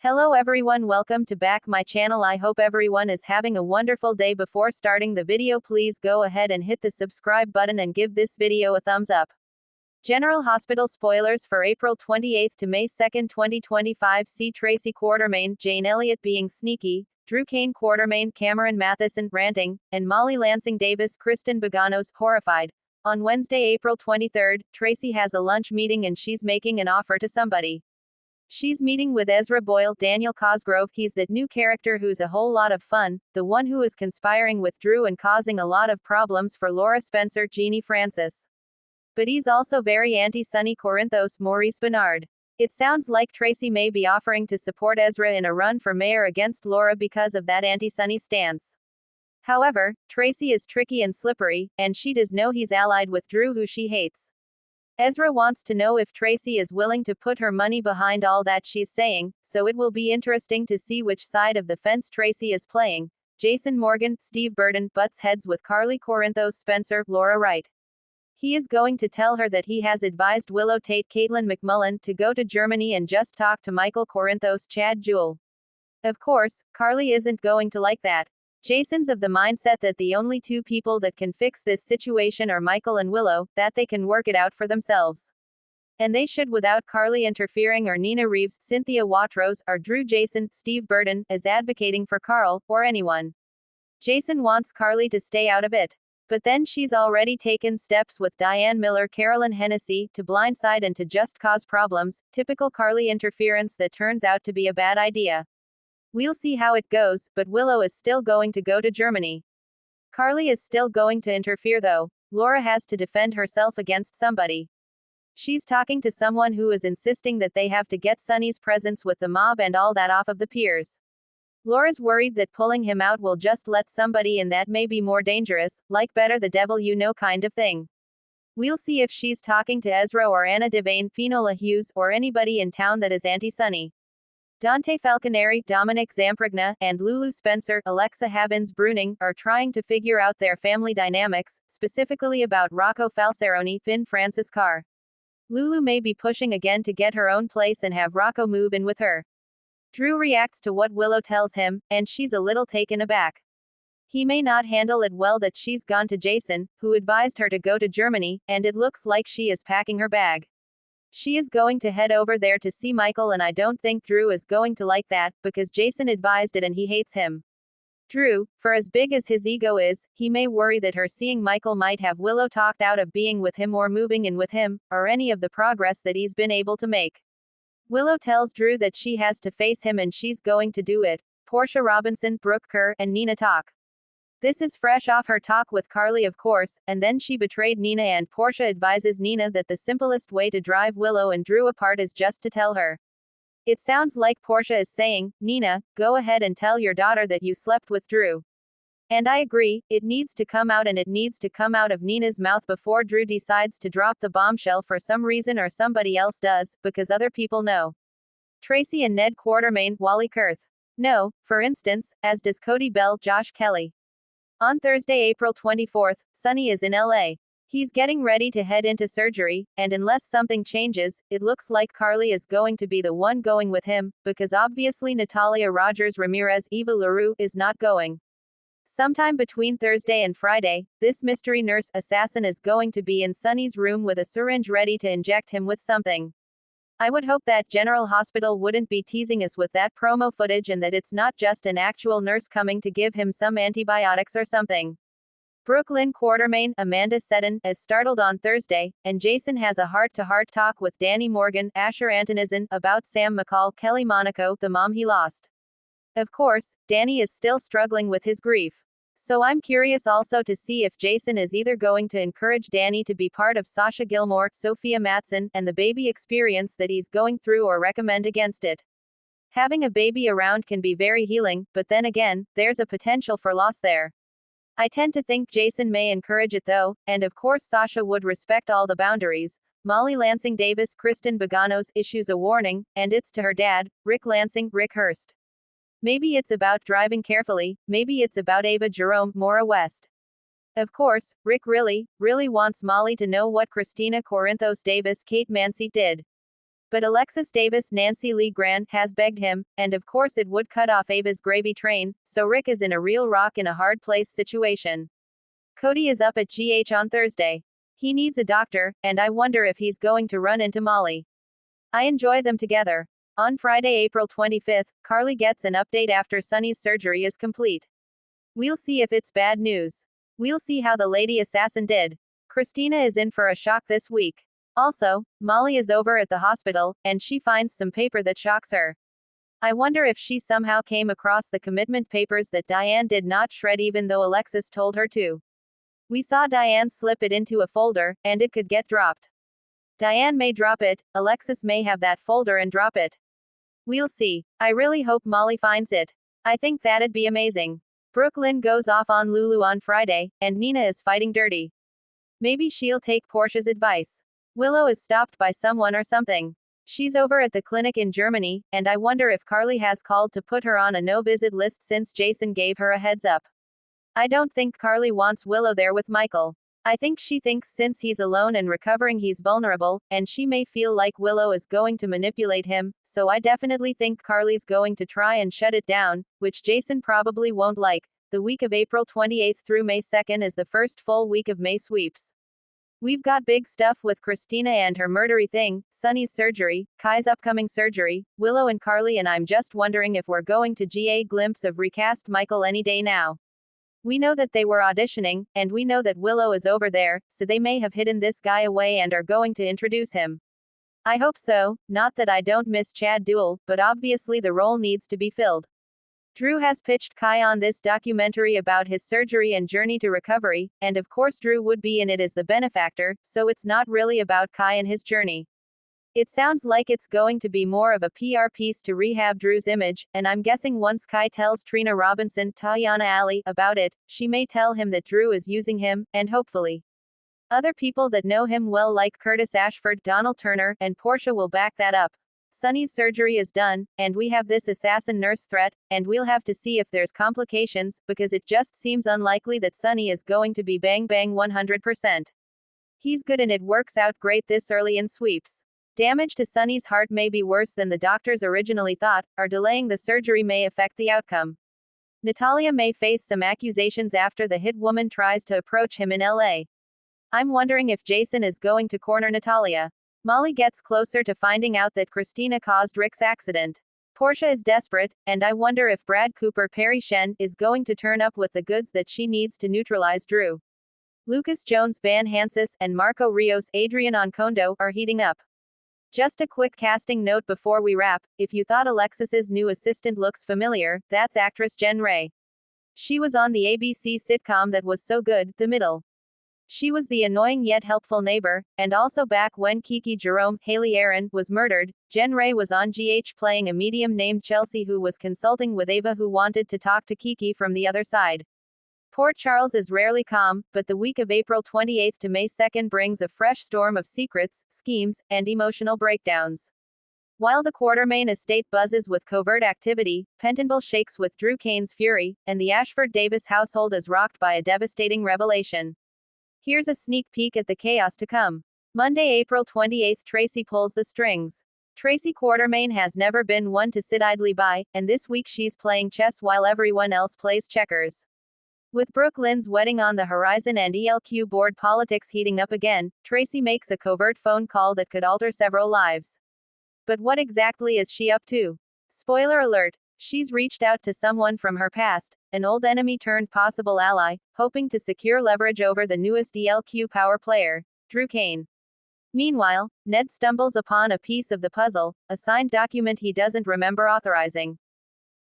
Hello everyone, welcome to back my channel. I hope everyone is having a wonderful day. Before starting the video, please go ahead and hit the subscribe button and give this video a thumbs up. General Hospital spoilers for April 28 to May 2, 2025. See Tracy Quartermaine, Jane Elliott being sneaky, Drew Kane Quartermaine, Cameron Matheson ranting, and Molly Lansing Davis, Kristen Baganos horrified. On Wednesday, April 23, Tracy has a lunch meeting and she's making an offer to somebody. She's meeting with Ezra Boyle, Daniel Cosgrove. He's that new character who's a whole lot of fun, the one who is conspiring with Drew and causing a lot of problems for Laura Spencer, Jeannie Francis. But he's also very anti-Sonny Corinthos, Maurice Bernard. It sounds like Tracy may be offering to support Ezra in a run for mayor against Laura because of that anti-Sonny stance. However, Tracy is tricky and slippery, and she does know he's allied with Drew, who she hates. Ezra wants to know if Tracy is willing to put her money behind all that she's saying, so it will be interesting to see which side of the fence Tracy is playing. Jason Morgan, Steve Burton, butts heads with Carly Corinthos Spencer, Laura Wright. He is going to tell her that he has advised Willow Tate Caitlin McMullen to go to Germany and just talk to Michael Corinthos Chad Jewell. Of course, Carly isn't going to like that. Jason's of the mindset that the only two people that can fix this situation are Michael and Willow, that they can work it out for themselves. And they should without Carly interfering or Nina Reeves, Cynthia Watrous, or Drew. Jason, Steve Burton, is advocating for Carl, or anyone. Jason wants Carly to stay out of it. But then she's already taken steps with Diane Miller, Carolyn Hennessy, to blindside and to just cause problems, typical Carly interference that turns out to be a bad idea. We'll see how it goes, but Willow is still going to go to Germany. Carly is still going to interfere though. Laura has to defend herself against somebody. She's talking to someone who is insisting that they have to get Sonny's presence with the mob and all that off of the piers. Laura's worried that pulling him out will just let somebody in that may be more dangerous, like better the devil you know kind of thing. We'll see if she's talking to Ezra or Anna Devane, Finola Hughes, or anybody in town that is anti-Sonny. Dante Falconeri, Dominic Zamprogna, and Lulu Spencer, Alexa Habins Bruning, are trying to figure out their family dynamics, specifically about Rocco Falseroni, Finn Francis Carr. Lulu may be pushing again to get her own place and have Rocco move in with her. Drew reacts to what Willow tells him, and she's a little taken aback. He may not handle it well that she's gone to Jason, who advised her to go to Germany, and it looks like she is packing her bag. She is going to head over there to see Michael, and I don't think Drew is going to like that, because Jason advised it and he hates him. Drew, for as big as his ego is, he may worry that her seeing Michael might have Willow talked out of being with him or moving in with him, or any of the progress that he's been able to make. Willow tells Drew that she has to face him and she's going to do it. Portia Robinson, Brooke Kerr, and Nina talk. This is fresh off her talk with Carly, of course, and then she betrayed Nina, and Portia advises Nina that the simplest way to drive Willow and Drew apart is just to tell her. It sounds like Portia is saying, Nina, go ahead and tell your daughter that you slept with Drew. And I agree, it needs to come out, and it needs to come out of Nina's mouth before Drew decides to drop the bombshell for some reason or somebody else does, because other people know. Tracy and Ned Quartermaine, Wally Kurth. No, for instance, as does Cody Bell, Josh Kelly. On Thursday, April 24, Sonny is in LA. He's getting ready to head into surgery, and unless something changes, it looks like Carly is going to be the one going with him, because obviously Natalia Rogers Ramirez, Eva LaRue, is not going. Sometime between Thursday and Friday, this mystery nurse assassin is going to be in Sonny's room with a syringe ready to inject him with something. I would hope that General Hospital wouldn't be teasing us with that promo footage and that it's not just an actual nurse coming to give him some antibiotics or something. Brooklyn Quartermaine, Amanda Seddon, is startled on Thursday, and Jason has a heart-to-heart talk with Danny Morgan, Asher Antonizin, about Sam McCall, Kelly Monaco, the mom he lost. Of course, Danny is still struggling with his grief. So I'm curious also to see if Jason is either going to encourage Danny to be part of Sasha Gilmore, Sophia Matson, and the baby experience that he's going through, or recommend against it. Having a baby around can be very healing, but then again, there's a potential for loss there. I tend to think Jason may encourage it though, and of course Sasha would respect all the boundaries. Molly Lansing Davis, Kristen Baganos, issues a warning, and it's to her dad, Rick Lansing, Rick Hurst. Maybe it's about driving carefully, maybe it's about Ava Jerome, Maura West. Of course, Rick really wants Molly to know what Christina Corinthos Davis, Kate Mansi, did. But Alexis Davis, Nancy Lee Grant, has begged him, and of course it would cut off Ava's gravy train, so Rick is in a real rock in a hard place situation. Cody is up at GH on Thursday. He needs a doctor, and I wonder if he's going to run into Molly. I enjoy them together. On Friday, April 25th, Carly gets an update after Sonny's surgery is complete. We'll see if it's bad news. We'll see how the lady assassin did. Christina is in for a shock this week. Also, Molly is over at the hospital, and she finds some paper that shocks her. I wonder if she somehow came across the commitment papers that Diane did not shred even though Alexis told her to. We saw Diane slip it into a folder, and it could get dropped. Diane may drop it, Alexis may have that folder and drop it. We'll see. I really hope Molly finds it. I think that'd be amazing. Brooklyn goes off on Lulu on Friday, and Nina is fighting dirty. Maybe she'll take Portia's advice. Willow is stopped by someone or something. She's over at the clinic in Germany, and I wonder if Carly has called to put her on a no-visit list since Jason gave her a heads up. I don't think Carly wants Willow there with Michael. I think she thinks since he's alone and recovering he's vulnerable, and she may feel like Willow is going to manipulate him, so I definitely think Carly's going to try and shut it down, which Jason probably won't like. The week of April 28th through May 2nd is the first full week of May sweeps. We've got big stuff with Christina and her murdery thing, Sonny's surgery, Kai's upcoming surgery, Willow and Carly, and I'm just wondering if we're going to get a glimpse of recast Michael any day now. We know that they were auditioning, and we know that Willow is over there, so they may have hidden this guy away and are going to introduce him. I hope so, not that I don't miss Chad Duell, but obviously the role needs to be filled. Drew has pitched Kai on this documentary about his surgery and journey to recovery, and of course Drew would be in it as the benefactor, so it's not really about Kai and his journey. It sounds like it's going to be more of a PR piece to rehab Drew's image, and I'm guessing once Kai tells Trina Robinson, Tayyana Ali, about it, she may tell him that Drew is using him, and hopefully other people that know him well like Curtis Ashford, Donald Turner, and Portia will back that up. Sonny's surgery is done, and we have this assassin nurse threat, and we'll have to see if there's complications, because it just seems unlikely that Sonny is going to be bang bang 100%. He's good and it works out great this early in sweeps. Damage to Sonny's heart may be worse than the doctors originally thought, or delaying the surgery may affect the outcome. Natalia may face some accusations after the hit woman tries to approach him in LA. I'm wondering if Jason is going to corner Natalia. Molly gets closer to finding out that Christina caused Rick's accident. Portia is desperate, and I wonder if Brad Cooper Perry Shen is going to turn up with the goods that she needs to neutralize Drew. Lucas Jones, Van Hansis, and Marco Rios, Adrian Oncondo, are heating up. Just a quick casting note before we wrap, if you thought Alexis's new assistant looks familiar, that's actress Jen Ray. She was on the ABC sitcom that was so good, The Middle. She was the annoying yet helpful neighbor, and also back when Kiki Jerome, Haley Aaron, was murdered, Jen Ray was on GH playing a medium named Chelsea who was consulting with Ava who wanted to talk to Kiki from the other side. Port Charles is rarely calm, but the week of April 28th to May 2nd brings a fresh storm of secrets, schemes, and emotional breakdowns. While the Quartermain estate buzzes with covert activity, Pentonville shakes with Drew Kane's fury, and the Ashford Davis household is rocked by a devastating revelation. Here's a sneak peek at the chaos to come. Monday, April 28th, Tracy pulls the strings. Tracy Quartermain has never been one to sit idly by, and this week she's playing chess while everyone else plays checkers. With Brooke Lynn's wedding on the horizon and ELQ board politics heating up again, Tracy makes a covert phone call that could alter several lives. But what exactly is she up to? Spoiler alert, she's reached out to someone from her past, an old enemy turned possible ally, hoping to secure leverage over the newest ELQ power player, Drew Kane. Meanwhile, Ned stumbles upon a piece of the puzzle, a signed document he doesn't remember authorizing.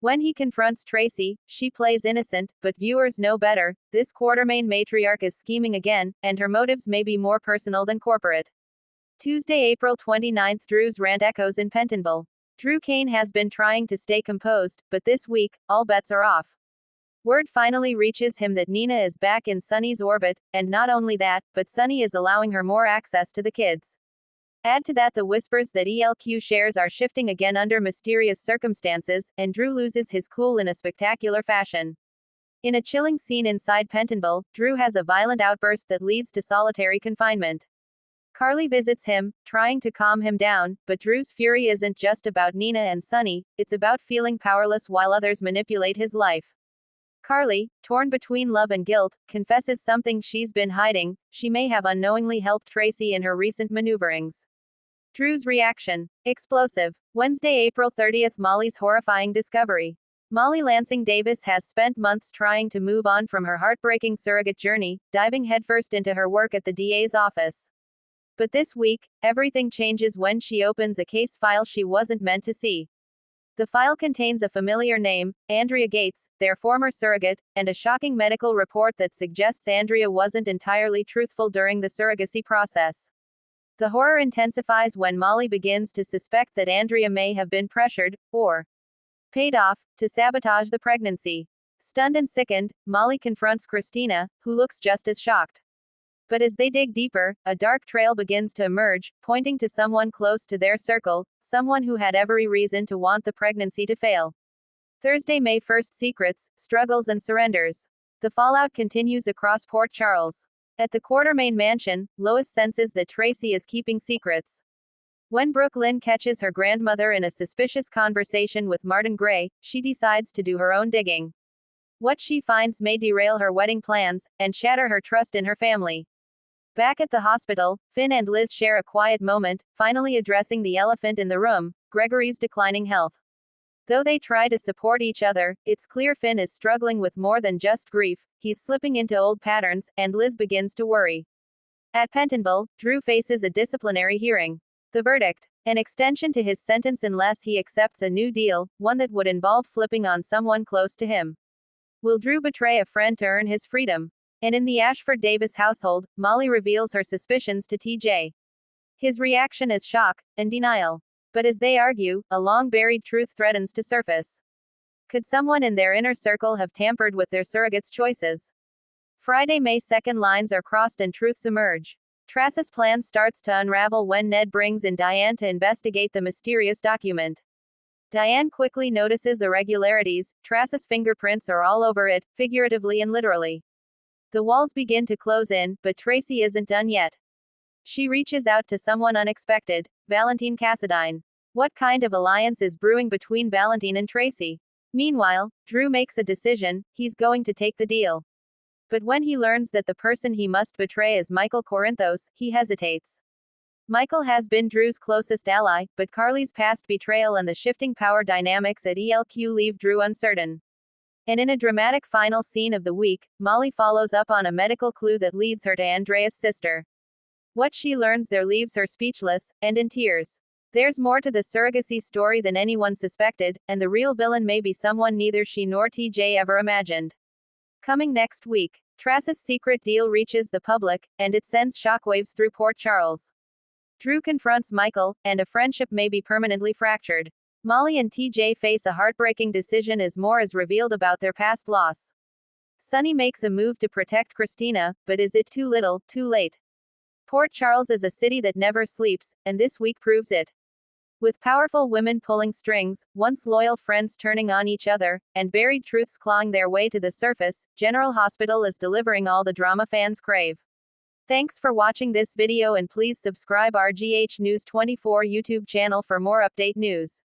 When he confronts Tracy, she plays innocent, but viewers know better. This Quartermain matriarch is scheming again, and her motives may be more personal than corporate. Tuesday, April 29th, Drew's rant echoes in Pentonville. Drew Kane has been trying to stay composed, but this week, all bets are off. Word finally reaches him that Nina is back in Sonny's orbit, and not only that, but Sonny is allowing her more access to the kids. Add to that the whispers that ELQ shares are shifting again under mysterious circumstances, and Drew loses his cool in a spectacular fashion. In a chilling scene inside Pentonville, Drew has a violent outburst that leads to solitary confinement. Carly visits him, trying to calm him down, but Drew's fury isn't just about Nina and Sonny, it's about feeling powerless while others manipulate his life. Carly, torn between love and guilt, confesses something she's been hiding. She may have unknowingly helped Tracy in her recent maneuverings. Drew's reaction. Explosive. Wednesday, April 30th. Molly's horrifying discovery. Molly Lansing Davis has spent months trying to move on from her heartbreaking surrogate journey, diving headfirst into her work at the DA's office. But this week, everything changes when she opens a case file she wasn't meant to see. The file contains a familiar name, Andrea Gates, their former surrogate, and a shocking medical report that suggests Andrea wasn't entirely truthful during the surrogacy process. The horror intensifies when Molly begins to suspect that Andrea may have been pressured, or paid off, to sabotage the pregnancy. Stunned and sickened, Molly confronts Christina, who looks just as shocked. But as they dig deeper, a dark trail begins to emerge, pointing to someone close to their circle, someone who had every reason to want the pregnancy to fail. Thursday, May 1st. Secrets, struggles and surrenders. The fallout continues across Port Charles. At the Quartermain mansion, Lois senses that Tracy is keeping secrets. When Brooke Lynn catches her grandmother in a suspicious conversation with Martin Gray, she decides to do her own digging. What she finds may derail her wedding plans, and shatter her trust in her family. Back at the hospital, Finn and Liz share a quiet moment, finally addressing the elephant in the room, Gregory's declining health. Though they try to support each other, it's clear Finn is struggling with more than just grief, he's slipping into old patterns, and Liz begins to worry. At Pentonville, Drew faces a disciplinary hearing. The verdict: an extension to his sentence unless he accepts a new deal, one that would involve flipping on someone close to him. Will Drew betray a friend to earn his freedom? And in the Ashford Davis household, Molly reveals her suspicions to TJ. His reaction is shock and denial. But as they argue, a long-buried truth threatens to surface. Could someone in their inner circle have tampered with their surrogate's choices? Friday, May 2nd. Lines are crossed and truths emerge. Tracy's plan starts to unravel when Ned brings in Diane to investigate the mysterious document. Diane quickly notices irregularities. Tracy's fingerprints are all over it, figuratively and literally. The walls begin to close in, but Tracy isn't done yet. She reaches out to someone unexpected, Valentine Cassadine. What kind of alliance is brewing between Valentine and Tracy? Meanwhile, Drew makes a decision, he's going to take the deal. But when he learns that the person he must betray is Michael Corinthos, he hesitates. Michael has been Drew's closest ally, but Carly's past betrayal and the shifting power dynamics at ELQ leave Drew uncertain. And in a dramatic final scene of the week, Molly follows up on a medical clue that leads her to Andrea's sister. What she learns there leaves her speechless, and in tears. There's more to the surrogacy story than anyone suspected, and the real villain may be someone neither she nor TJ ever imagined. Coming next week, Tracy's secret deal reaches the public, and it sends shockwaves through Port Charles. Drew confronts Michael, and a friendship may be permanently fractured. Molly and TJ face a heartbreaking decision as more is revealed about their past loss. Sonny makes a move to protect Christina, but is it too little, too late? Port Charles is a city that never sleeps, and this week proves it. With powerful women pulling strings, once loyal friends turning on each other, and buried truths clawing their way to the surface, General Hospital is delivering all the drama fans crave. Thanks for watching this video and please subscribe our GH News 24 YouTube channel for more update news.